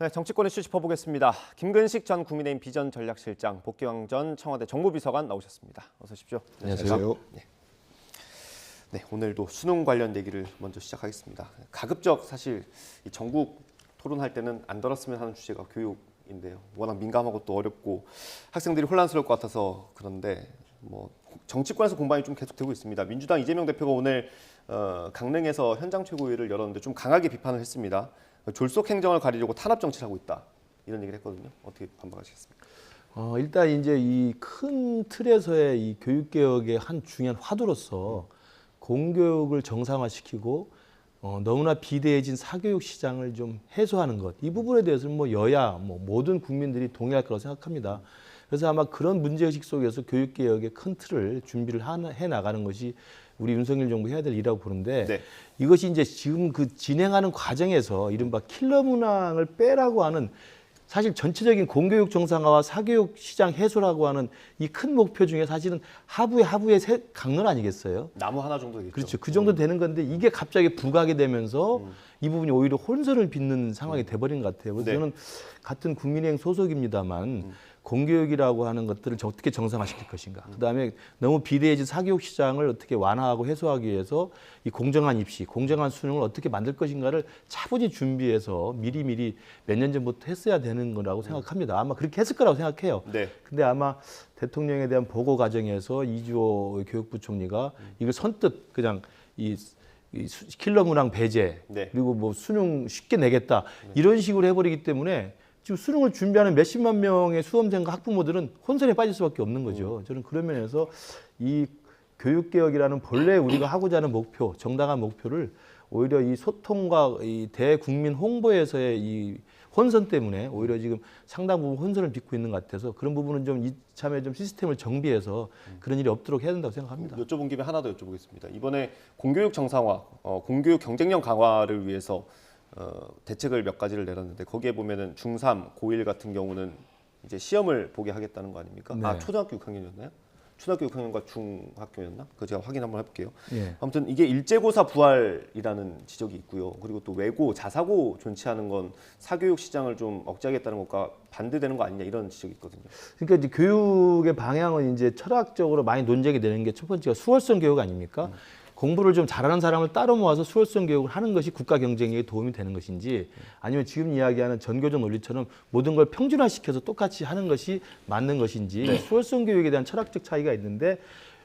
네, 정치권 이슈 짚어보겠습니다. 김근식 전 국민의힘 비전전략실장, 복귀왕 전 청와대 정무비서관 나오셨습니다. 어서 오십시오. 안녕하세요. 네, 오늘도 수능 관련 얘기를 먼저 시작하겠습니다. 가급적 사실 이 전국 토론할 때는 안 다뤘으면 하는 주제가 교육인데요. 워낙 민감하고 또 어렵고 학생들이 혼란스러울 것 같아서 그런데 뭐 정치권에서 공방이 좀 계속되고 있습니다. 민주당 이재명 대표가 오늘 강릉에서 현장 최고위를 열었는데 좀 강하게 비판을 했습니다. 졸속 행정을 가리려고 탄압 정치를 하고 있다. 이런 얘기를 했거든요. 어떻게 반박하시겠습니까? 일단 이제 이 큰 틀에서의 이 교육 개혁의 한 중요한 화두로서 공교육을 정상화시키고 너무나 비대해진 사교육 시장을 좀 해소하는 것. 이 부분에 대해서는 뭐 여야 모든 국민들이 동의할 거라고 생각합니다. 그래서 아마 그런 문제의식 속에서 교육 개혁의 큰 틀을 준비를 해 나가는 것이 우리 윤석열 정부 해야 될 일이라고 보는데 네. 이것이 이제 지금 그 진행하는 과정에서 이른바 킬러 문항을 빼라고 하는 사실 전체적인 공교육 정상화와 사교육 시장 해소라고 하는 이 큰 목표 중에 사실은 하부의 강론 아니겠어요? 나무 하나 정도겠죠. 그렇죠. 그 정도 되는 건데 이게 갑자기 부각이 되면서 이 부분이 오히려 혼선을 빚는 상황이 돼버린 것 같아요. 그래서 네. 저는 같은 국민의힘 소속입니다만 공교육이라고 하는 것들을 어떻게 정상화시킬 것인가. 그다음에 너무 비대해진 사교육 시장을 어떻게 완화하고 해소하기 위해서 이 공정한 입시, 공정한 수능을 어떻게 만들 것인가를 차분히 준비해서 미리 몇 년 전부터 했어야 되는 거라고 생각합니다. 아마 그렇게 했을 거라고 생각해요. 네. 근데 아마 대통령에 대한 보고 과정에서 이주호 교육부 총리가 이걸 선뜻 그냥 이 킬러 문항 배제 네. 그리고 뭐 수능 쉽게 내겠다 이런 식으로 해버리기 때문에 지금 수능을 준비하는 몇십만 명의 수험생과 학부모들은 혼선에 빠질 수밖에 없는 거죠. 저는 그런 면에서 이 교육개혁이라는 본래 우리가 하고자 하는 목표, 정당한 목표를 오히려 이 소통과 이 대국민 홍보에서의 이 혼선 때문에 오히려 지금 상당 부분 혼선을 빚고 있는 것 같아서 그런 부분은 좀 이참에 좀 시스템을 정비해서 그런 일이 없도록 해야 된다고 생각합니다. 여쭤본 김에 하나 더 여쭤보겠습니다. 이번에 공교육 정상화, 공교육 경쟁력 강화를 위해서 대책을 몇 가지를 내놨는데 거기에 보면은 중3, 고1 같은 경우는 이제 시험을 보게 하겠다는 거 아닙니까? 네. 초등학교 6학년이었나요? 초등학교 6학년과 중학교였나? 그거 제가 확인 한번 해볼게요. 예. 아무튼 이게 일제고사 부활이라는 지적이 있고요. 그리고 또 외고, 자사고 존치하는 건 사교육 시장을 좀 억제하겠다는 것과 반대되는 거 아니냐 이런 지적이 있거든요. 그러니까 이제 교육의 방향은 이제 철학적으로 많이 논쟁이 되는 게 첫 번째가 수월성 교육 아닙니까? 공부를 좀 잘하는 사람을 따로 모아서 수월성 교육을 하는 것이 국가 경쟁에 도움이 되는 것인지 아니면 지금 이야기하는 전교조 논리처럼 모든 걸 평준화시켜서 똑같이 하는 것이 맞는 것인지 네. 수월성 교육에 대한 철학적 차이가 있는데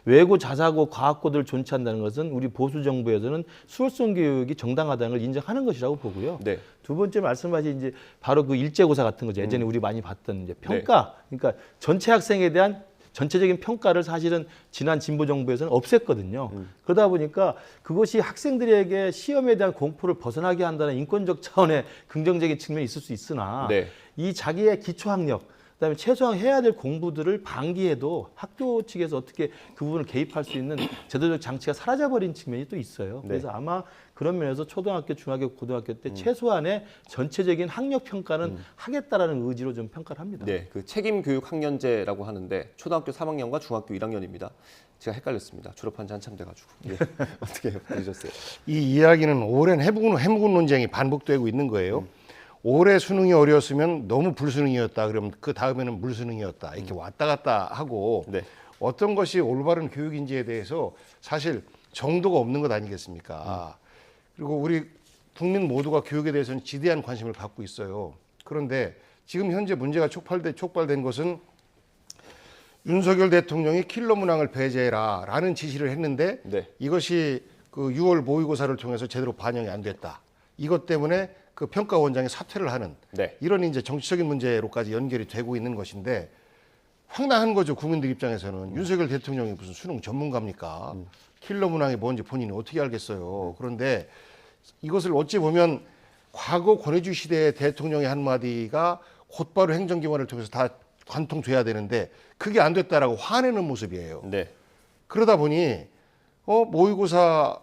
외고, 자사고, 과학고들을 존치한다는 것은 우리 보수 정부에서는 수월성 교육이 정당하다는 걸 인정하는 것이라고 보고요. 네. 두 번째 말씀하신 이제 바로 그 일제고사 같은 거죠. 예전에 우리 많이 봤던 이제 평가, 그러니까 전체 학생에 대한 전체적인 평가를 사실은 지난 진보 정부에서는 없앴거든요. 그러다 보니까 그것이 학생들에게 시험에 대한 공포를 벗어나게 한다는 인권적 차원의 긍정적인 측면이 있을 수 있으나 네. 이 자기의 기초학력 그다음에 최소한 해야 될 공부들을 방기해도 학교 측에서 어떻게 그 부분을 개입할 수 있는 제도적 장치가 사라져버린 측면이 또 있어요. 네. 그래서 아마 그런 면에서 초등학교, 중학교, 고등학교 때 최소한의 전체적인 학력 평가는 하겠다라는 의지로 좀 평가를 합니다. 네, 그 책임 교육 학년제라고 하는데 초등학교 3학년과 중학교 1학년입니다. 제가 헷갈렸습니다. 졸업한 지 한참 돼가지고. 예. 어떻게 보셨어요? 이 이야기는 오랜 해묵은 논쟁이 반복되고 있는 거예요. 올해 수능이 어려웠으면 너무 불수능이었다. 그러면 그 다음에는 물수능이었다. 이렇게 왔다 갔다 하고 네. 어떤 것이 올바른 교육인지에 대해서 사실 정도가 없는 것 아니겠습니까? 그리고 우리 국민 모두가 교육에 대해서는 지대한 관심을 갖고 있어요. 그런데 지금 현재 문제가 촉발된 것은 윤석열 대통령이 킬러 문항을 배제해라라는 지시를 했는데 네. 이것이 그 6월 모의고사를 통해서 제대로 반영이 안 됐다. 이것 때문에 그 평가원장이 사퇴를 하는 네. 이런 이제 정치적인 문제로까지 연결이 되고 있는 것인데 황당한 거죠. 국민들 입장에서는 윤석열 대통령이 무슨 수능 전문가입니까? 킬러 문항이 뭔지 본인이 어떻게 알겠어요. 그런데 이것을 어찌 보면 과거 권위주의 시대의 대통령의 한마디가 곧바로 행정기관을 통해서 다 관통돼야 되는데 그게 안 됐다라고 화내는 모습이에요. 네. 그러다 보니 모의고사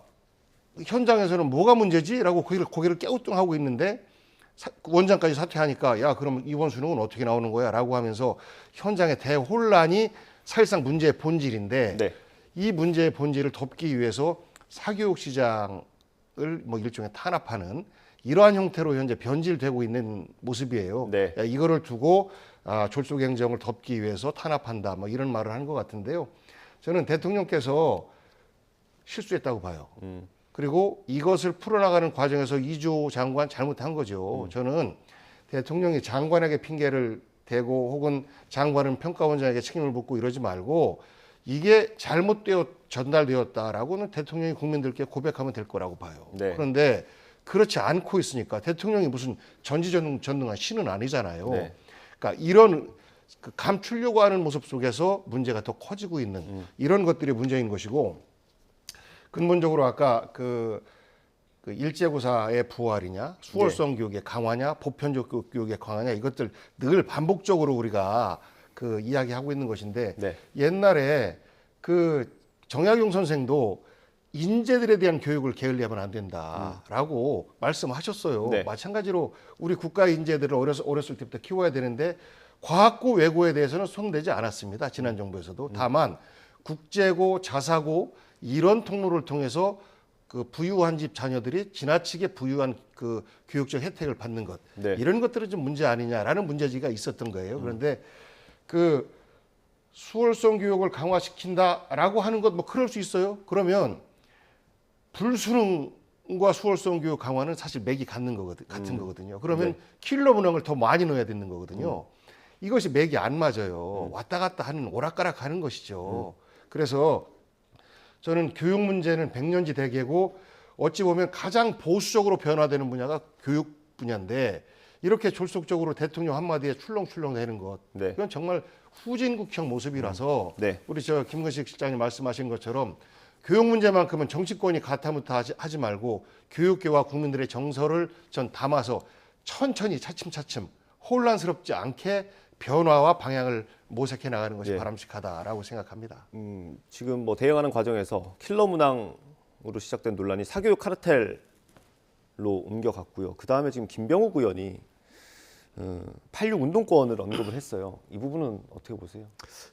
현장에서는 뭐가 문제지? 라고 고개를 깨우뚱하고 있는데 원장까지 사퇴하니까 야 그럼 이번 수능은 어떻게 나오는 거야? 라고 하면서 현장의 대혼란이 사실상 문제의 본질인데 네. 이 문제의 본질을 덮기 위해서 사교육 시장을 뭐 일종의 탄압하는 이러한 형태로 현재 변질되고 있는 모습이에요. 네. 야, 이거를 두고 졸속행정을 덮기 위해서 탄압한다, 뭐 이런 말을 한 것 같은데요. 저는 대통령께서 실수했다고 봐요. 그리고 이것을 풀어나가는 과정에서 이주 장관 잘못한 거죠. 저는 대통령이 장관에게 핑계를 대고 혹은 장관은 평가원장에게 책임을 묻고 이러지 말고 이게 잘못되어 전달되었다라고는 대통령이 국민들께 고백하면 될 거라고 봐요. 네. 그런데 그렇지 않고 있으니까 대통령이 무슨 전지전능한 신은 아니잖아요. 네. 그러니까 이런 그 감추려고 하는 모습 속에서 문제가 더 커지고 있는 이런 것들이 문제인 것이고, 근본적으로 아까 그 일제고사의 부활이냐, 수월성 교육의 강화냐, 보편적 교육의 강화냐, 이것들 늘 반복적으로 우리가 그 이야기하고 있는 것인데, 네. 옛날에 그 정약용 선생도 인재들에 대한 교육을 게을리하면 안 된다라고 말씀하셨어요. 네. 마찬가지로 우리 국가 인재들을 어렸을 때부터 키워야 되는데 과학고 외고에 대해서는 손대지 않았습니다. 지난 정부에서도. 다만 국제고 자사고 이런 통로를 통해서 그 부유한 집 자녀들이 지나치게 부유한 그 교육적 혜택을 받는 것, 네. 이런 것들은 좀 문제 아니냐라는 문제지가 있었던 거예요. 그런데 그 수월성 교육을 강화시킨다라고 하는 것 뭐 그럴 수 있어요. 그러면 불수능과 수월성 교육 강화는 사실 맥이 같은 거거든요. 그러면 네. 킬러 문항을 더 많이 넣어야 되는 거거든요. 이것이 맥이 안 맞아요. 왔다 갔다 하는 오락가락 하는 것이죠. 그래서 저는 교육 문제는 백년지 대계고 어찌 보면 가장 보수적으로 변화되는 분야가 교육 분야인데 이렇게 졸속적으로 대통령 한마디에 출렁출렁 되는 것, 네. 이건 정말 후진국형 모습이라서 네. 우리 저 김근식 실장님 말씀하신 것처럼 교육 문제만큼은 정치권이 가타부타 하지 말고 교육계와 국민들의 정서를 전 담아서 천천히 차츰차츰 혼란스럽지 않게 변화와 방향을 모색해 나가는 것이 네. 바람직하다라고 생각합니다. 지금 뭐 대응하는 과정에서 킬러 문항으로 시작된 논란이 사교육 카르텔로 옮겨갔고요. 그 다음에 지금 김병욱 의원이 86 운동권을 언급을 했어요. 이 부분은 어떻게 보세요?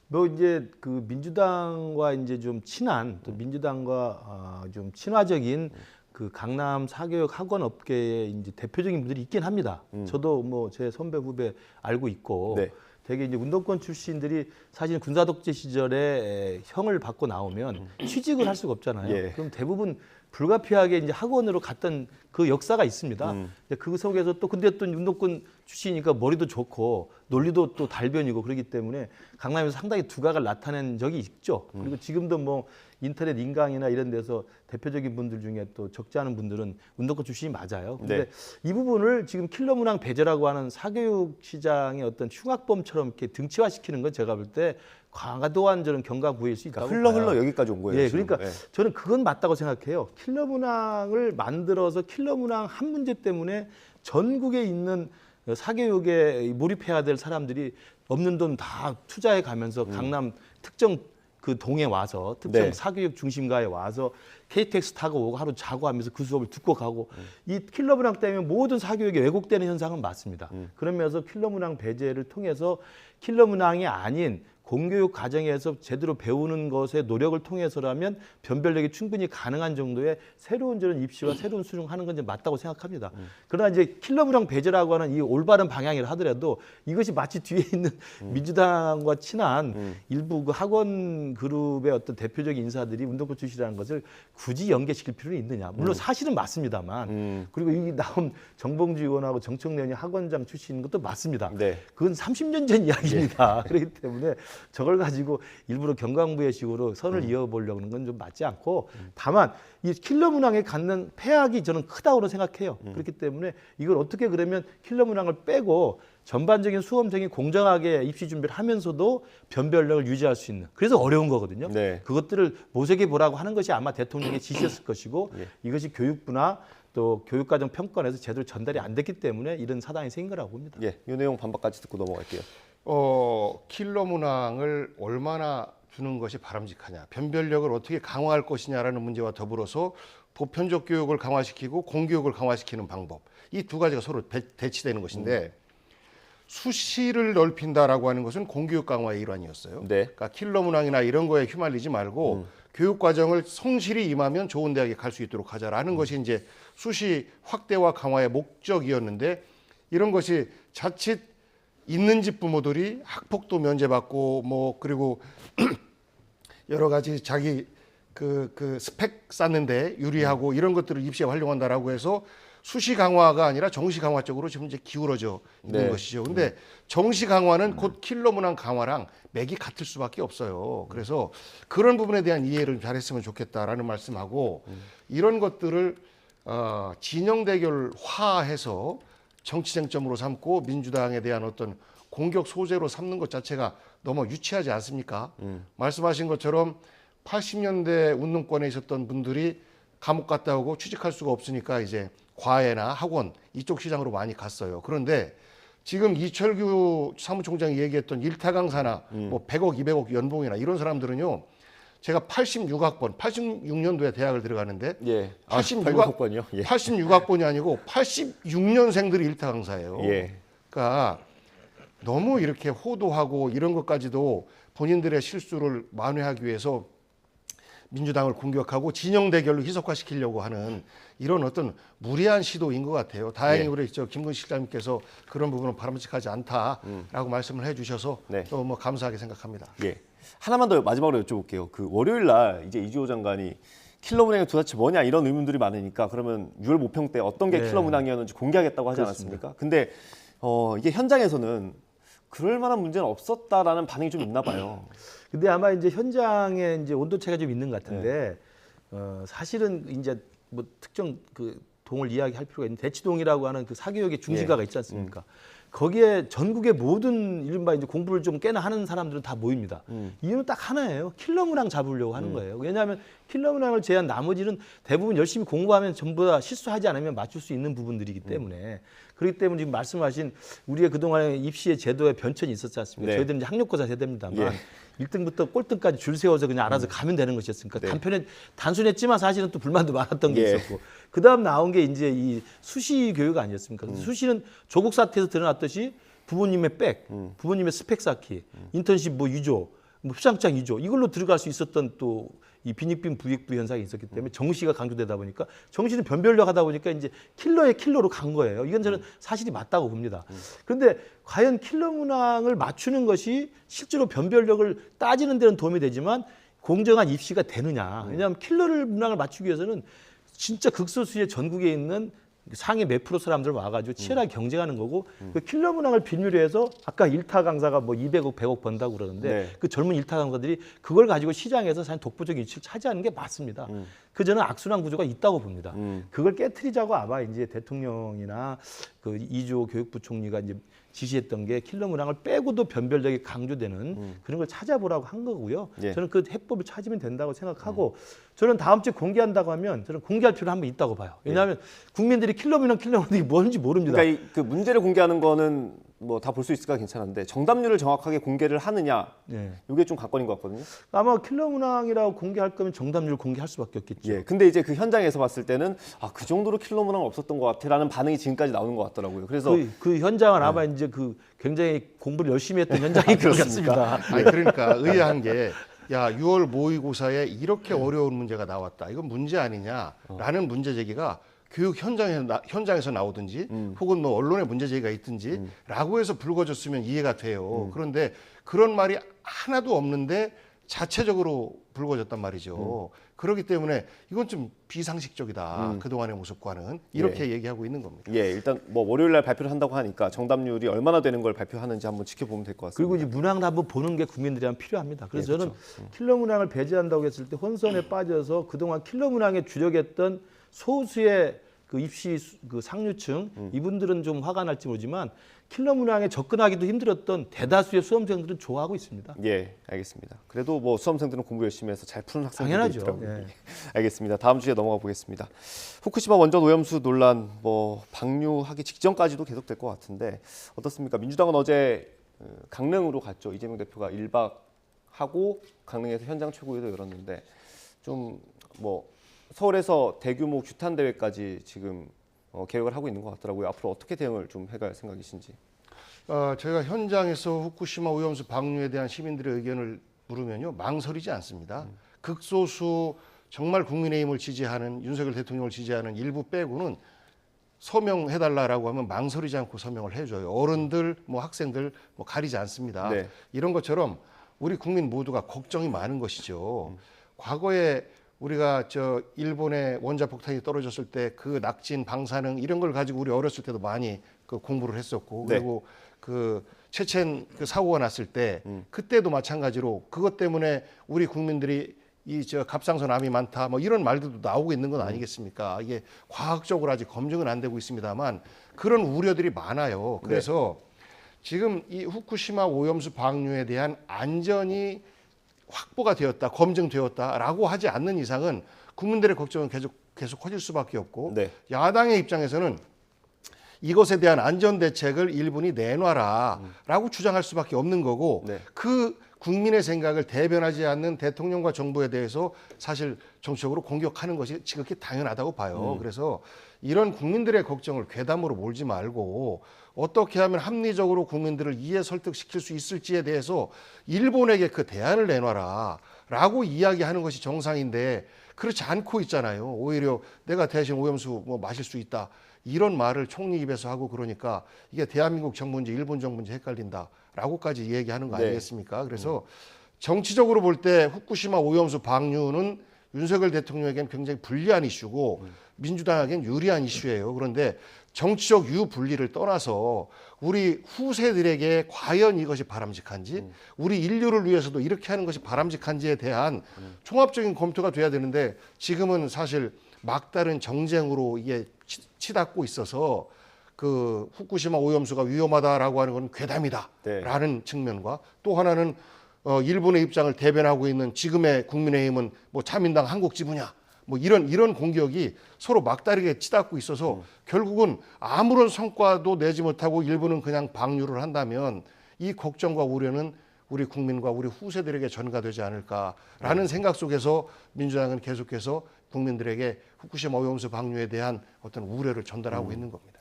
뭐 이제 그 민주당과 이제 좀 친한, 또 민주당과 좀 친화적인 그 강남 사교육 학원 업계의 이제 대표적인 분들이 있긴 합니다. 저도 뭐 제 선배 후배 알고 있고, 네. 되게 이제 운동권 출신들이 사실 군사 독재 시절에 형을 받고 나오면 취직을 할 수가 없잖아요. 예. 그럼 대부분 불가피하게 이제 학원으로 갔던 그 역사가 있습니다. 근데 그 속에서 또 근데 또 운동권 출신이니까 머리도 좋고 논리도 또 달변이고 그렇기 때문에 강남에서 상당히 두각을 나타낸 적이 있죠. 그리고 지금도 뭐 인터넷 인강이나 이런 데서 대표적인 분들 중에 또 적지 않은 분들은 운동권 출신이 맞아요. 근데 네. 이 부분을 지금 킬러 문항 배제라고 하는 사교육 시장의 어떤 흉악범처럼 이렇게 등치화시키는 건 제가 볼 때 과도한 저는 경각부일 수 있다고 그러니까 봐요. 흘러 여기까지 온 거예요. 예, 지금. 그러니까 예. 저는 그건 맞다고 생각해요. 킬러 문항을 만들어서 킬러 문항 한 문제 때문에 전국에 있는 사교육에 몰입해야 될 사람들이 없는 돈 다 투자해 가면서 강남 특정 그 동에 와서 특정 네. 사교육 중심가에 와서 KTX 타고 오고 하루 자고 하면서 그 수업을 듣고 가고 이 킬러 문항 때문에 모든 사교육이 왜곡되는 현상은 맞습니다. 그러면서 킬러 문항 배제를 통해서 킬러 문항이 아닌 공교육 과정에서 제대로 배우는 것의 노력을 통해서라면 변별력이 충분히 가능한 정도의 새로운 저런 입시와 새로운 수능하는 건 이제 맞다고 생각합니다. 그러나 이제 킬러 문항 배제라고 하는 이 올바른 방향이라 하더라도 이것이 마치 뒤에 있는 민주당과 친한 일부 그 학원 그룹의 어떤 대표적인 인사들이 운동권 출신이라는 것을 굳이 연계시킬 필요는 있느냐. 물론 사실은 맞습니다만 그리고 여기 나온 정봉주 의원하고 정청래 의원이 학원장 출신인 것도 맞습니다. 네. 그건 30년 전 이야기입니다. 그렇기 때문에 저걸 가지고 일부러 경강부의 식으로 선을 이어보려고 하는 건 좀 맞지 않고 다만 이 킬러 문항에 갖는 폐악이 저는 크다고 생각해요. 그렇기 때문에 이걸 어떻게 그러면 킬러 문항을 빼고 전반적인 수험생이 공정하게 입시 준비를 하면서도 변별력을 유지할 수 있는 그래서 어려운 거거든요. 네. 그것들을 모색해 보라고 하는 것이 아마 대통령의 지시였을 것이고 이것이 교육부나 또 교육과정 평가에서 제대로 전달이 안 됐기 때문에 이런 사단이 생긴 거라고 봅니다. 예, 이 내용 반박까지 듣고 넘어갈게요. 킬러 문항을 얼마나 주는 것이 바람직하냐, 변별력을 어떻게 강화할 것이냐라는 문제와 더불어서 보편적 교육을 강화시키고 공교육을 강화시키는 방법, 이 두 가지가 서로 대치되는 것인데 수시를 넓힌다라고 하는 것은 공교육 강화의 일환이었어요. 네. 그러니까 킬러 문항이나 이런 거에 휘말리지 말고 교육 과정을 성실히 임하면 좋은 대학에 갈 수 있도록 하자라는 것이 이제 수시 확대와 강화의 목적이었는데 이런 것이 자칫 있는 집 부모들이 학폭도 면제받고 뭐 그리고 여러 가지 자기 그 스펙 쌓는데 유리하고 이런 것들을 입시에 활용한다라고 해서 수시 강화가 아니라 정시 강화 쪽으로 지금 이제 기울어져 있는 네. 것이죠. 근데 정시 강화는 곧 킬러 문항 강화랑 맥이 같을 수밖에 없어요. 그래서 그런 부분에 대한 이해를 잘했으면 좋겠다라는 말씀하고 이런 것들을 진영 대결화해서 정치 쟁점으로 삼고 민주당에 대한 어떤 공격 소재로 삼는 것 자체가 너무 유치하지 않습니까? 말씀하신 것처럼 80년대 운동권에 있었던 분들이 감옥 갔다 오고 취직할 수가 없으니까 이제 과외나 학원 이쪽 시장으로 많이 갔어요. 그런데 지금 이철규 사무총장이 얘기했던 일타 강사나 뭐 100억, 200억 연봉이나 이런 사람들은요. 제가 86학번, 86년도에 대학을 들어가는데 예. 86학번이요? 예. 86학번이 아니고 86년생들이 일타 강사예요. 예. 그러니까 너무 이렇게 호도하고 이런 것까지도 본인들의 실수를 만회하기 위해서 민주당을 공격하고 진영 대결로 희석화시키려고 하는 이런 어떤 무리한 시도인 것 같아요. 다행히 예. 우리 김근식 실장님께서 그런 부분은 바람직하지 않다라고 말씀을 해주셔서 네. 또 뭐 감사하게 생각합니다. 예. 하나만 더 마지막으로 여쭤볼게요. 그 월요일 날 이제 이주호 장관이 킬러 문항이 도대체 뭐냐 이런 의문들이 많으니까 그러면 6월 모평 때 어떤 게 네. 킬러 문항이었는지 공개하겠다고 하지 않았습니까? 근데 이게 현장에서는 그럴 만한 문제는 없었다라는 반응이 좀 있나 봐요. 근데 아마 이제 현장에 이제 온도차가 좀 있는 것 같은데 사실은 이제 뭐 특정 그 동을 이야기할 필요가 있는 대치동이라고 하는 그 사교육의 중심가가 있지 않습니까? 거기에 전국의 모든 이른바 이제 공부를 좀 꽤나 하는 사람들은 다 모입니다. 이유는 딱 하나예요. 킬러 문항 잡으려고 하는 거예요. 왜냐하면 킬러 문항을 제한 나머지는 대부분 열심히 공부하면 전부 다 실수하지 않으면 맞출 수 있는 부분들이기 때문에 그렇기 때문에 지금 말씀하신 우리의 그동안의 입시의 제도의 변천이 있었지 않습니까? 네. 저희들은 이제 학력고사 세대입니다만 예. 1등부터 꼴등까지 줄 세워서 그냥 알아서 가면 되는 것이었으니까 네. 단순했지만 사실은 또 불만도 많았던 게 예. 있었고 그다음 나온 게 이제 이 수시 교육 아니었습니까? 수시는 조국 사태에서 드러났듯이 부모님의 백, 부모님의 스펙 쌓기, 인턴십 뭐 유조, 뭐 수장장 유조 이걸로 들어갈 수 있었던 또 이 빈익빈 부익부 현상이 있었기 때문에 정시가 강조되다 보니까 정시는 변별력 하다 보니까 이제 킬러의 킬러로 간 거예요. 이건 저는 사실이 맞다고 봅니다. 그런데 과연 킬러 문항을 맞추는 것이 실제로 변별력을 따지는 데는 도움이 되지만 공정한 입시가 되느냐. 왜냐하면 킬러를 문항을 맞추기 위해서는 진짜 극소수의 전국에 있는 상위 몇 프로 사람들 와가지고 치열하게 경쟁하는 거고 그 킬러 문항을 빌미로 해서 아까 일타 강사가 뭐 200억, 100억 번다고 그러는데 네. 그 젊은 일타 강사들이 그걸 가지고 시장에서 사실 독보적인 위치를 차지하는 게 맞습니다. 그 저는 악순환 구조가 있다고 봅니다. 그걸 깨트리자고 아마 이제 대통령이나 그 이주호 교육부 총리가 이제 지시했던 게 킬러 문항을 빼고도 변별력이 강조되는 그런 걸 찾아보라고 한 거고요. 예. 저는 그 해법을 찾으면 된다고 생각하고 저는 다음 주에 공개한다고 하면 저는 공개할 필요는 한번 있다고 봐요. 왜냐하면 국민들이 킬러 문항이 뭔지 모릅니다. 그러니까 그 문제를 공개하는 거는 뭐 다 볼 수 있을까 괜찮은데 정답률을 정확하게 공개를 하느냐 예. 이게 좀 관건인 것 같거든요. 아마 킬러 문항이라고 공개할 거면 정답률을 공개할 수밖에 없겠죠. 예. 근데 이제 그 현장에서 봤을 때는 그 정도로 킬러 문항 없었던 것 같아라는 반응이 지금까지 나오는 것 같더라고요. 그래서 그 현장은 아마 이제 그 굉장히 공부를 열심히 했던 현장인 것 같습니다. 아니 그러니까 의아한 게 야 6월 모의고사에 이렇게 어려운 문제가 나왔다. 이건 문제 아니냐라는 문제 제기가 교육 현장에서 나오든지 혹은 뭐 언론에 문제 제기가 있든지라고 해서 불거졌으면 이해가 돼요. 그런데 그런 말이 하나도 없는데 자체적으로 불거졌단 말이죠. 그렇기 때문에 이건 좀 비상식적이다. 그동안의 모습과는 이렇게 얘기하고 있는 겁니다. 예, 일단 뭐 월요일 날 발표를 한다고 하니까 정답률이 얼마나 되는 걸 발표하는지 한번 지켜보면 될 것 같습니다. 그리고 이제 문항을 한번 보는 게 국민들이랑 필요합니다. 그래서 저는 킬러 문항을 배제한다고 했을 때 혼선에 빠져서 그동안 킬러 문항에 주력했던 소수의 그 입시 그 상류층 이분들은 좀 화가 날지 모르지만 킬러 문항에 접근하기도 힘들었던 대다수의 수험생들은 좋아하고 있습니다. 예, 알겠습니다. 그래도 뭐 수험생들은 공부 열심히 해서 잘 푸는 학생들이 당연하죠. 있더라고요. 예. 알겠습니다. 다음 주에 넘어가 보겠습니다. 후쿠시마 원전 오염수 논란 뭐 방류하기 직전까지도 계속될 것 같은데 어떻습니까? 민주당은 어제 강릉으로 갔죠. 이재명 대표가 1박하고 강릉에서 현장 최고위도 열었는데 좀 뭐 서울에서 대규모 규탄 대회까지 지금 계획을 하고 있는 것 같더라고요. 앞으로 어떻게 대응을 좀 해갈 생각이신지. 저희가 현장에서 후쿠시마 오염수 방류에 대한 시민들의 의견을 물으면요 망설이지 않습니다. 극소수 정말 국민의힘을 지지하는 윤석열 대통령을 지지하는 일부 빼고는 서명해달라라고 하면 망설이지 않고 서명을 해줘요. 어른들, 뭐 학생들 뭐 가리지 않습니다. 네. 이런 것처럼 우리 국민 모두가 걱정이 많은 것이죠. 과거에 우리가 저 일본의 원자폭탄이 떨어졌을 때 그 낙진, 방사능 이런 걸 가지고 우리 어렸을 때도 많이 그 공부를 했었고 네. 그리고 그 체첸 그 사고가 났을 때 그때도 마찬가지로 그것 때문에 우리 국민들이 이 저 갑상선암이 많다 뭐 이런 말들도 나오고 있는 건 아니겠습니까? 이게 과학적으로 아직 검증은 안 되고 있습니다만 그런 우려들이 많아요. 그래서 지금 이 후쿠시마 오염수 방류에 대한 안전이 확보가 되었다, 검증되었다라고 하지 않는 이상은 국민들의 걱정은 계속 커질 수밖에 없고 네. 야당의 입장에서는 이것에 대한 안전 대책을 일본이 내놔라라고 주장할 수밖에 없는 거고 네. 그 국민의 생각을 대변하지 않는 대통령과 정부에 대해서 사실 정치적으로 공격하는 것이 지극히 당연하다고 봐요. 그래서 이런 국민들의 걱정을 괴담으로 몰지 말고 어떻게 하면 합리적으로 국민들을 이해 설득시킬 수 있을지에 대해서 일본에게 그 대안을 내놔라라고 이야기하는 것이 정상인데 그렇지 않고 있잖아요. 오히려 내가 대신 오염수 뭐 마실 수 있다. 이런 말을 총리 입에서 하고 그러니까 이게 대한민국 정부인지 일본 정부인지 헷갈린다라고까지 얘기하는 거 네. 아니겠습니까? 그래서 정치적으로 볼 때 후쿠시마 오염수 방류는 윤석열 대통령에겐 굉장히 불리한 이슈고 민주당에겐 유리한 이슈예요. 그런데 정치적 유불리를 떠나서 우리 후세들에게 과연 이것이 바람직한지 우리 인류를 위해서도 이렇게 하는 것이 바람직한지에 대한 종합적인 검토가 돼야 되는데 지금은 사실 막다른 정쟁으로 이게 치닫고 있어서 그 후쿠시마 오염수가 위험하다라고 하는 건 괴담이다라는 측면과 또 하나는 일본의 입장을 대변하고 있는 지금의 국민의힘은 뭐 자민당 한국 지부냐 뭐 이런 공격이 서로 막다르게 치닫고 있어서 결국은 아무런 성과도 내지 못하고 일본은 그냥 방류를 한다면 이 걱정과 우려는 우리 국민과 우리 후세들에게 전가되지 않을까라는 생각 속에서 민주당은 계속해서 국민들에게 후쿠시마 오염수 방류에 대한 어떤 우려를 전달하고 있는 겁니다.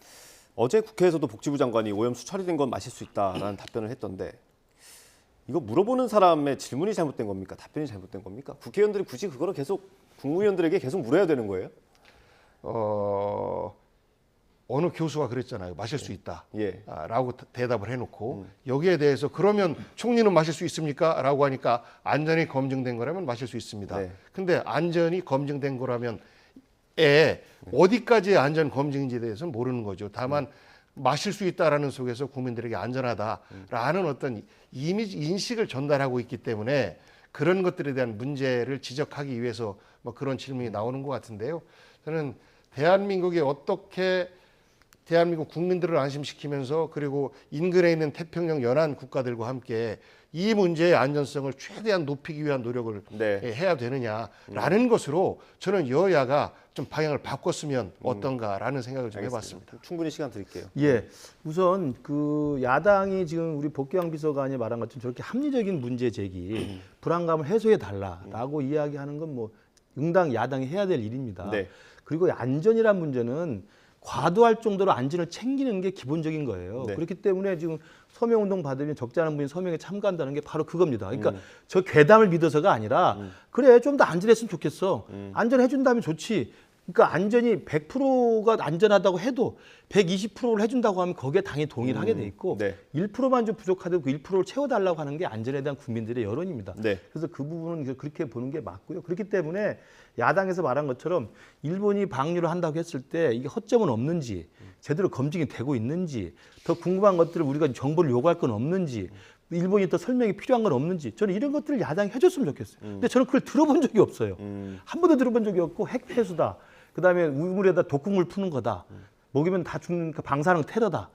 어제 국회에서도 복지부 장관이 오염수 처리된 건 마실 수 있다라는 답변을 했던데 이거 물어보는 사람의 질문이 잘못된 겁니까? 답변이 잘못된 겁니까? 국회의원들이 굳이 그거를 계속 국무위원들에게 계속 물어야 되는 거예요? 어느 교수가 그랬잖아요. 마실 수 있다. 예. 라고 대답을 해놓고 여기에 대해서 그러면 총리는 마실 수 있습니까? 라고 하니까 안전이 검증된 거라면 마실 수 있습니다. 네. 근데 근데 안전이 검증된 거라면 어디까지의 안전 검증인지에 대해서는 모르는 거죠. 다만 마실 수 있다라는 속에서 국민들에게 안전하다라는 어떤 이미지 인식을 전달하고 있기 때문에 그런 것들에 대한 문제를 지적하기 위해서 뭐 그런 질문이 나오는 것 같은데요. 저는 대한민국이 어떻게 대한민국 국민들을 안심시키면서 그리고 인근에 있는 태평양 연안 국가들과 함께 이 문제의 안전성을 최대한 높이기 위한 노력을 네. 해야 되느냐라는 것으로 저는 여야가 좀 방향을 바꿨으면 어떤가라는 생각을 좀 해봤습니다. 충분히 시간 드릴게요. 예, 우선 그 야당이 지금 우리 복귀왕 비서관이 말한 것처럼 저렇게 합리적인 문제 제기, 불안감을 해소해 달라라고 이야기하는 건 뭐 응당 야당이 해야 될 일입니다. 네. 그리고 안전이란 문제는 과도할 정도로 안전을 챙기는 게 기본적인 거예요. 네. 그렇기 때문에 지금 서명운동 받으면 적지 않은 분이 서명에 참가한다는 게 바로 그겁니다. 그러니까 저 괴담을 믿어서가 아니라 그래 좀 더 안전했으면 좋겠어. 안전해준다면 좋지. 그러니까 안전이 100%가 안전하다고 해도 120%를 해준다고 하면 거기에 당연히 동의를 하게 돼 있고 네. 1%만 좀 부족하다고 그 1%를 채워달라고 하는 게 안전에 대한 국민들의 여론입니다. 네. 그래서 그 부분은 그렇게 보는 게 맞고요. 그렇기 때문에 야당에서 말한 것처럼 일본이 방류를 한다고 했을 때 이게 허점은 없는지 제대로 검증이 되고 있는지 더 궁금한 것들을 우리가 정보를 요구할 건 없는지 일본이 더 설명이 필요한 건 없는지 저는 이런 것들을 야당이 해줬으면 좋겠어요. 근데 저는 그걸 들어본 적이 없어요. 한 번도 들어본 적이 없고 핵폐수다. 그다음에 우물에다 독극물 푸는 거다. 먹이면 다 죽는 방사능 테러다.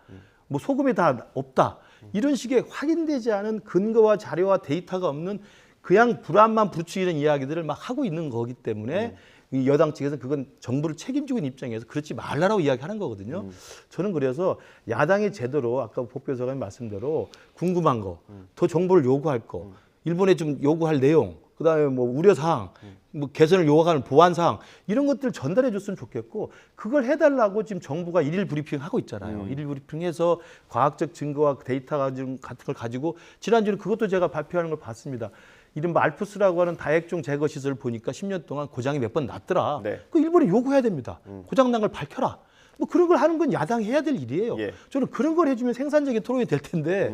뭐 소금이 다 없다. 이런 식의 확인되지 않은 근거와 자료와 데이터가 없는 그냥 불안만 부추기는 이야기들을 막 하고 있는 거기 때문에 이 여당 측에서 그건 정부를 책임지고 있는 입장에서 그렇지 말라라고 이야기하는 거거든요. 저는 그래서 야당이 제대로 아까 복비서관님 말씀대로 궁금한 거, 더 정보를 요구할 거, 일본에 좀 요구할 내용, 그다음에 뭐 우려 사항, 뭐 개선을 요구하는 보완 사항 이런 것들 전달해 줬으면 좋겠고 그걸 해달라고 지금 정부가 일일 브리핑 하고 있잖아요. 일일 브리핑해서 과학적 증거와 데이터 같은 걸 가지고 지난주에 그것도 제가 발표하는 걸 봤습니다. 이른바 알프스라고 하는 다액종 제거 시설을 보니까 10년 동안 고장이 몇 번 났더라. 네. 그 일본에 요구해야 됩니다. 고장 난 걸 밝혀라. 뭐 그런 걸 하는 건 야당이 해야 될 일이에요. 예. 저는 그런 걸 해주면 생산적인 토론이 될 텐데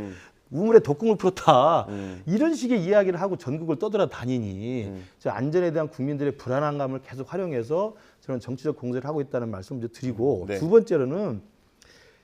우물에 독극물 풀었다. 이런 식의 이야기를 하고 전국을 떠돌아다니니 저 안전에 대한 국민들의 불안감을 계속 활용해서 저는 정치적 공세를 하고 있다는 말씀을 좀 드리고 네. 두 번째로는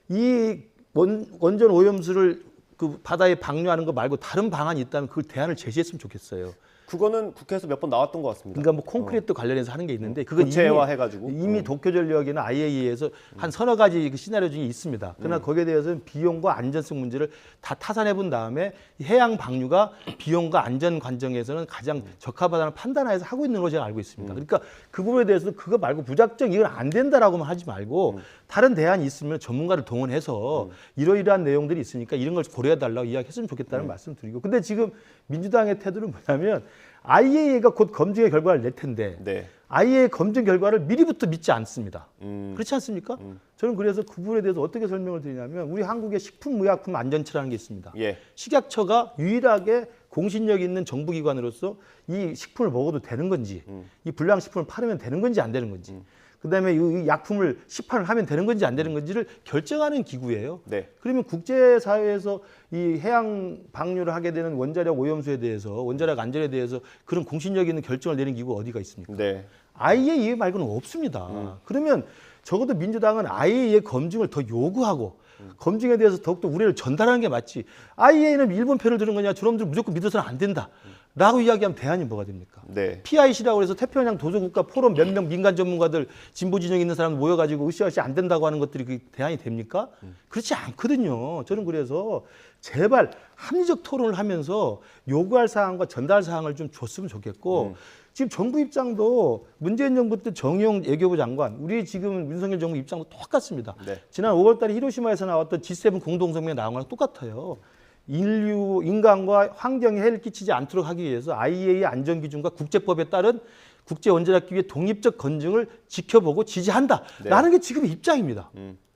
이 원전 오염수를 그 바다에 방류하는 거 말고 다른 방안이 있다면 그걸 대안을 제시했으면 좋겠어요. 그거는 국회에서 몇 번 나왔던 것 같습니다. 그러니까 뭐 콘크리트 관련해서 하는 게 있는데 그건 구체화해가지고 이미 도쿄전력이나 IAEA에서 한 서너 가지 그 시나리오 중에 있습니다. 그러나 거기에 대해서는 비용과 안전성 문제를 다 타산해 본 다음에 해양 방류가 비용과 안전 관점에서는 가장 적합하다는 판단하에서 하고 있는 걸로 제가 알고 있습니다. 그러니까 그 부분에 대해서도 그거 말고 무작정 이건 안 된다라고만 하지 말고 다른 대안이 있으면 전문가를 동원해서 이러이러한 내용들이 있으니까 이런 걸 고려해 달라고 이야기했으면 좋겠다는 말씀 드리고 근데 지금 민주당의 태도는 뭐냐면 IAEA가 곧 검증의 결과를 낼 텐데 네. IAEA 검증 결과를 미리부터 믿지 않습니다. 그렇지 않습니까? 저는 그래서 그 부분에 대해서 어떻게 설명을 드리냐면 우리 한국의 식품의약품 안전처라는 게 있습니다. 예. 식약처가 유일하게 공신력 있는 정부기관으로서 이 식품을 먹어도 되는 건지 이 불량식품을 팔으면 되는 건지 안 되는 건지 그다음에 이 약품을 시판을 하면 되는 건지 안 되는 건지를 결정하는 기구예요. 네. 그러면 국제사회에서 이 해양 방류를 하게 되는 원자력 오염수에 대해서 원자력 안전에 대해서 그런 공신력 있는 결정을 내는 기구가 어디가 있습니까? 네. IAEA 말고는 없습니다. 그러면 적어도 민주당은 IAEA 검증을 더 요구하고 검증에 대해서 더욱더 우려를 전달하는 게 맞지. IAEA는 일본 편을 드는 거냐 저놈들 무조건 믿어서는 안 된다. 라고 이야기하면 대안이 뭐가 됩니까? 네. PIC라고 해서 태평양 도서국가 포럼 몇 명 민간 전문가들 진보 진영 있는 사람 모여가지고 으쌰으쌰 안 된다고 하는 것들이 그 대안이 됩니까? 그렇지 않거든요. 저는 그래서 제발 합리적 토론을 하면서 요구할 사항과 전달 사항을 좀 줬으면 좋겠고 지금 정부 입장도 문재인 정부 때 정의용 외교부 장관, 우리 지금 윤석열 정부 입장도 똑같습니다. 네. 지난 5월 달에 히로시마에서 나왔던 G7 공동성명에 나온 거랑 똑같아요. 인간과 환경에 해를 끼치지 않도록 하기 위해서 IAEA 안전기준과 국제법에 따른 국제원자력기구의 독립적 검증을 지켜보고 지지한다라는 게 지금 입장입니다.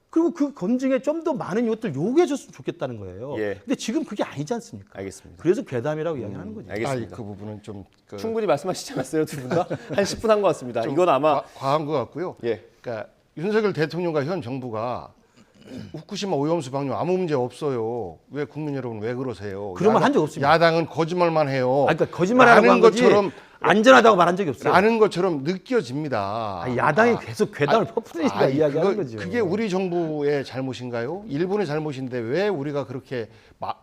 그리고 그 검증에 좀 더 많은 이것들 요구해 줬으면 좋겠다는 거예요. 예. 근데 지금 그게 아니지 않습니까? 알겠습니다. 그래서 괴담이라고 이야기하는 거죠. 알겠습니다. 그 부분은 좀 충분히 말씀하시지 않았어요, 두 분 다? 한 10분 한 것 같습니다. 이건 아마 과한 것 같고요. 예. 그러니까 윤석열 대통령과 현 정부가 후쿠시마 오염수 방류 아무 문제 없어요. 왜 국민 여러분 왜 그러세요? 그런 말 한 적 없습니다. 야당은 거짓말만 해요. 그러니까 거짓말하는 한 거지 안전하다고 말한 적이 없어요. 라는 것처럼 느껴집니다. 야당이 계속 괴담을 퍼부으니까 이야기하는 거죠. 그게 우리 정부의 잘못인가요? 일본의 잘못인데 왜 우리가 그렇게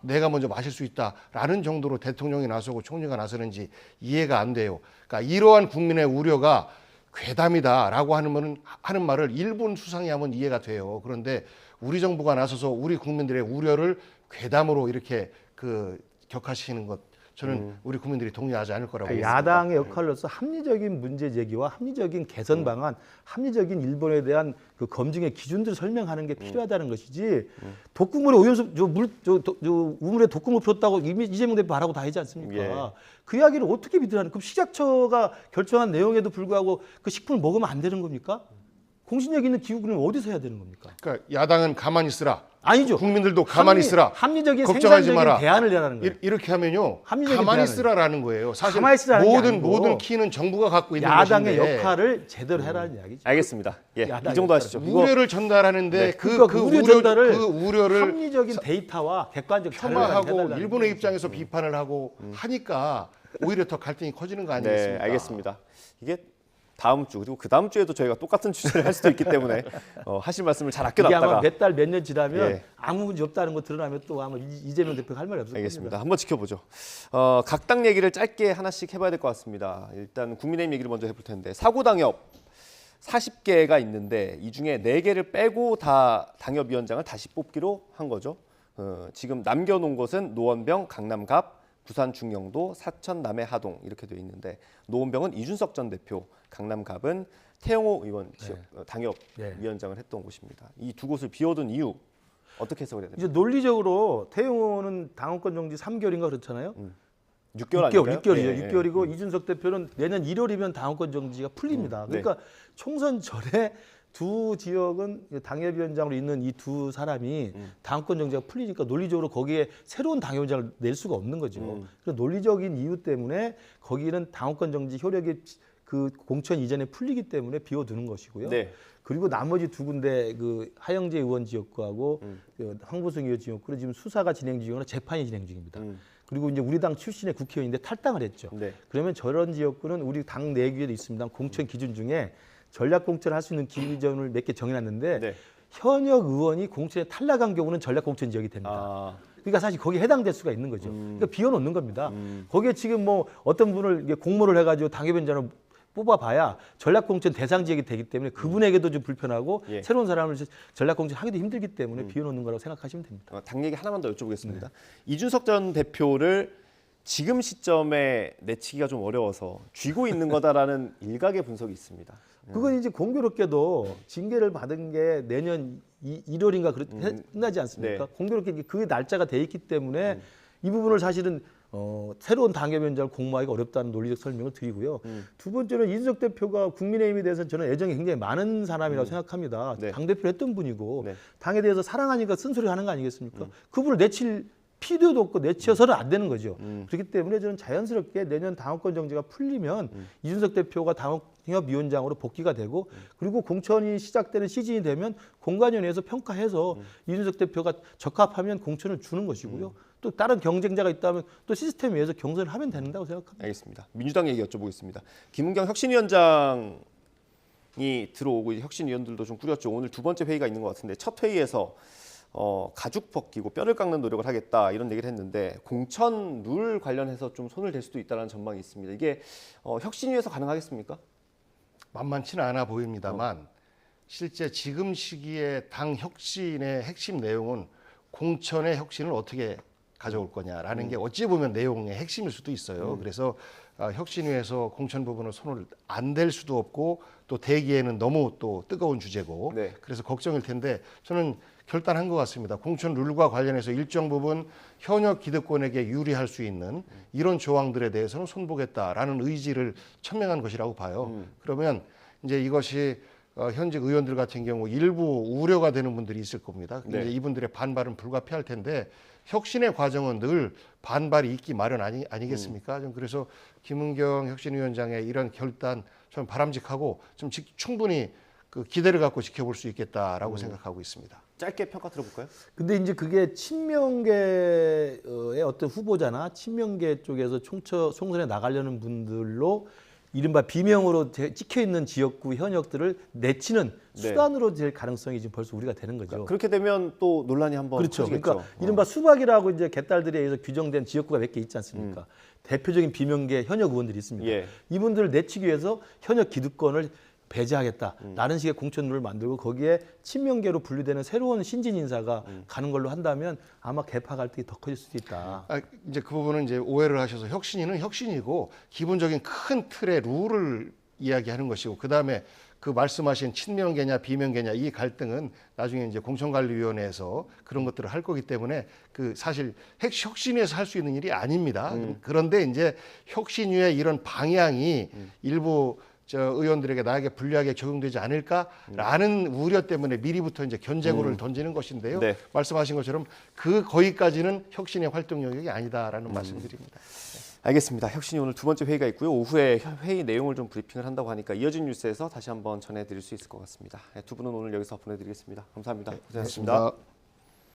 내가 먼저 마실 수 있다라는 정도로 대통령이 나서고 총리가 나서는지 이해가 안 돼요. 그러니까 이러한 국민의 우려가 괴담이다라고 하는 말을 일본 수상이 하면 이해가 돼요. 그런데 우리 정부가 나서서 우리 국민들의 우려를 괴담으로 이렇게 격화시키는 것 저는 우리 국민들이 동의하지 않을 거라고 봅니다. 야당의 역할로서 합리적인 문제 제기와 합리적인 개선 방안, 합리적인 일본에 대한 그 검증의 기준들을 설명하는 게 필요하다는 것이지 독극물에 오염수 우물에 독극물 풀었다고 이재명 대표 말하고 다 하지 않습니까? 예. 그 이야기를 어떻게 믿으라는? 그럼 식약처가 결정한 내용에도 불구하고 그 식품을 먹으면 안 되는 겁니까? 공신력 있는 기구는 어디서 해야 되는 겁니까? 그러니까 야당은 가만히 있으라. 아니죠. 국민들도 가만히 있으라. 합리적인 걱정하지 생산적인 마라. 대안을 내라는 거예요. 이렇게 하면요. 합리적인 가만히 대안을. 있으라라는 거예요. 사실 가만히 있으라는 게 아니고 모든 키는 정부가 갖고 있는 야당의 것인데 역할을 제대로 해라는 이야기죠. 알겠습니다. 예. 야당의 이 정도 하시죠. 이거 우려를 전달하는데 네. 그 그러니까 우려 전달을 그 우려를 합리적인 데이터와 객관적 자료를 폄하하고 해달라는 일본의 거죠. 입장에서 비판을 하고 하니까 오히려 더 갈등이 커지는 거 네, 아니겠습니까? 알겠습니다. 이게 다음 주 그리고 그 다음 주에도 저희가 똑같은 주제를 할 수도 있기 때문에 하실 말씀을 잘 이게 아마 아껴놨다가 몇 달 몇 년 지나면 예. 아무 문제 없다는 거 드러나면 또 아마 이재명 대표가 할 말이 없을 알겠습니다. 겁니다. 한번 지켜보죠. 각 당 얘기를 짧게 하나씩 해봐야 될 것 같습니다. 일단 국민의힘 얘기를 먼저 해볼 텐데 사고당협 40개가 있는데 이 중에 4개를 빼고 다 당협위원장을 다시 뽑기로 한 거죠. 지금 남겨놓은 것은 노원병, 강남갑, 부산 중령도, 사천 남해 하동 이렇게 되어 있는데 노원병은 이준석 전 대표, 강남갑은 태영호 의원 지역 당협위원장을 했던 곳입니다. 이 두 곳을 비워둔 이유 어떻게 해석을 해야 됩니까? 이제 논리적으로 태용호는 당원권 정지 3개월인가 그렇잖아요. 6개월 아닐까요? 6개월이죠. 예, 6개월이고 이준석 대표는 내년 1월이면 당원권 정지가 풀립니다. 네. 그러니까 총선 전에 두 지역은 당협위원장으로 있는 이 두 사람이 당권 정지가 풀리니까 논리적으로 거기에 새로운 당협위원장을 낼 수가 없는 거죠. 그래서 논리적인 이유 때문에 거기는 당권 정지 효력이 그 공천 이전에 풀리기 때문에 비워두는 것이고요. 네. 그리고 나머지 두 군데 그 하영재 의원 지역구하고 그 황보승 의원 지역구는 지금 수사가 진행 중이거나 재판이 진행 중입니다. 그리고 이제 우리 당 출신의 국회의원인데 탈당을 했죠. 네. 그러면 저런 지역구는 우리 당 내규에도 있습니다. 공천 기준 중에 전략 공천을 할 수 있는 기준을 몇 개 정해놨는데 네. 현역 의원이 공천에 탈락한 경우는 전략 공천 지역이 됩니다. 아, 그러니까 사실 거기에 해당될 수가 있는 거죠. 그러니까 비워놓는 겁니다. 거기에 지금 뭐 어떤 분을 이게 공모를 해가지고 당협위원장을 뽑아봐야 전략공천 대상 지역이 되기 때문에 그분에게도 좀 불편하고 예. 새로운 사람을 전략공천 하기도 힘들기 때문에 비워놓는 거라고 생각하시면 됩니다. 당 얘기 하나만 더 여쭤보겠습니다. 이준석 전 대표를 지금 시점에 내치기가 좀 어려워서 쥐고 있는 거다라는 일각의 분석이 있습니다. 그건 이제 공교롭게도 징계를 받은 게 내년 1월인가 끝나지 않습니까? 네. 공교롭게 그 날짜가 돼 있기 때문에 이 부분을 사실은 새로운 당협위원장을 공모하기가 어렵다는 논리적 설명을 드리고요. 두 번째는 이준석 대표가 국민의힘에 대해서 저는 애정이 굉장히 많은 사람이라고 생각합니다. 네. 당대표를 했던 분이고 네. 당에 대해서 사랑하니까 쓴소리 하는 거 아니겠습니까? 그분을 내칠 필요도 없고 내치어서는 안 되는 거죠. 그렇기 때문에 저는 자연스럽게 내년 당원권 정지가 풀리면 이준석 대표가 당협위원장으로 복귀가 되고 그리고 공천이 시작되는 시즌이 되면 공관위원회에서 평가해서 이준석 대표가 적합하면 공천을 주는 것이고요. 또 다른 경쟁자가 있다면 또 시스템에 의해서 경선을 하면 된다고 생각합니다. 알겠습니다. 민주당 얘기 여쭤보겠습니다. 김은경 혁신위원장이 들어오고 이제 혁신위원들도 좀 꾸렸죠. 오늘 두 번째 회의가 있는 것 같은데 첫 회의에서 가죽 벗기고 뼈를 깎는 노력을 하겠다 이런 얘기를 했는데 공천 룰 관련해서 좀 손을 댈 수도 있다는 전망이 있습니다. 이게 혁신위에서 가능하겠습니까? 만만치는 않아 보입니다만 실제 지금 시기에 당 혁신의 핵심 내용은 공천의 혁신을 어떻게 가져올 거냐라는 게 어찌 보면 내용의 핵심일 수도 있어요. 그래서 혁신위에서 공천 부분을 손을 안 댈 수도 없고 또 대기에는 너무 또 뜨거운 주제고 네. 그래서 걱정일 텐데 저는 결단한 것 같습니다. 공천 룰과 관련해서 일정 부분 현역 기득권에게 유리할 수 있는 이런 조항들에 대해서는 손보겠다라는 의지를 천명한 것이라고 봐요. 그러면 이제 이것이 현직 의원들 같은 경우 일부 우려가 되는 분들이 있을 겁니다. 네. 이제 이분들의 반발은 불가피할 텐데 혁신의 과정은 늘 반발이 있기 마련 아니겠습니까? 좀 그래서 김은경 혁신위원장의 이런 결단 저는 바람직하고 좀 충분히 그 기대를 갖고 지켜볼 수 있겠다라고 생각하고 있습니다. 짧게 평가 들어볼까요? 근데 이제 그게 친명계의 어떤 후보자나 친명계 쪽에서 총선에 나가려는 분들로 이른바 비명으로 찍혀 있는 지역구 현역들을 내치는 네. 수단으로 될 가능성이 지금 벌써 우리가 되는 거죠. 그렇게 되면 또 논란이 한번 그렇죠. 커지겠죠. 그러니까 이른바 수박이라고 이제 개딸들에 의해서 규정된 지역구가 몇 개 있지 않습니까? 대표적인 비명계 현역 의원들이 있습니다. 예. 이분들을 내치기 위해서 현역 기득권을 배제하겠다라는 식의 공천룰을 만들고 거기에 친명계로 분류되는 새로운 신진 인사가 가는 걸로 한다면 아마 개파 갈등이 더 커질 수도 있다. 이제 그 부분은 이제 오해를 하셔서 혁신위는 혁신이고 기본적인 큰 틀의 룰을 이야기하는 것이고 그 다음에 그 말씀하신 친명계냐 비명계냐 이 갈등은 나중에 이제 공천관리위원회에서 그런 것들을 할 거기 때문에 그 사실 혁신위에서 할 수 있는 일이 아닙니다. 그런데 이제 혁신위의 이런 방향이 일부 의원들에게 나에게 불리하게 적용되지 않을까라는 우려 때문에 미리부터 이제 견제구를 던지는 것인데요. 네. 말씀하신 것처럼 거기까지는 혁신의 활동 영역이 아니다라는 말씀드립니다. 알겠습니다. 혁신이 오늘 두 번째 회의가 있고요. 오후에 회의 내용을 좀 브리핑을 한다고 하니까 이어진 뉴스에서 다시 한번 전해드릴 수 있을 것 같습니다. 두 분은 오늘 여기서 보내드리겠습니다. 감사합니다. 고생하셨습니다. 고맙습니다.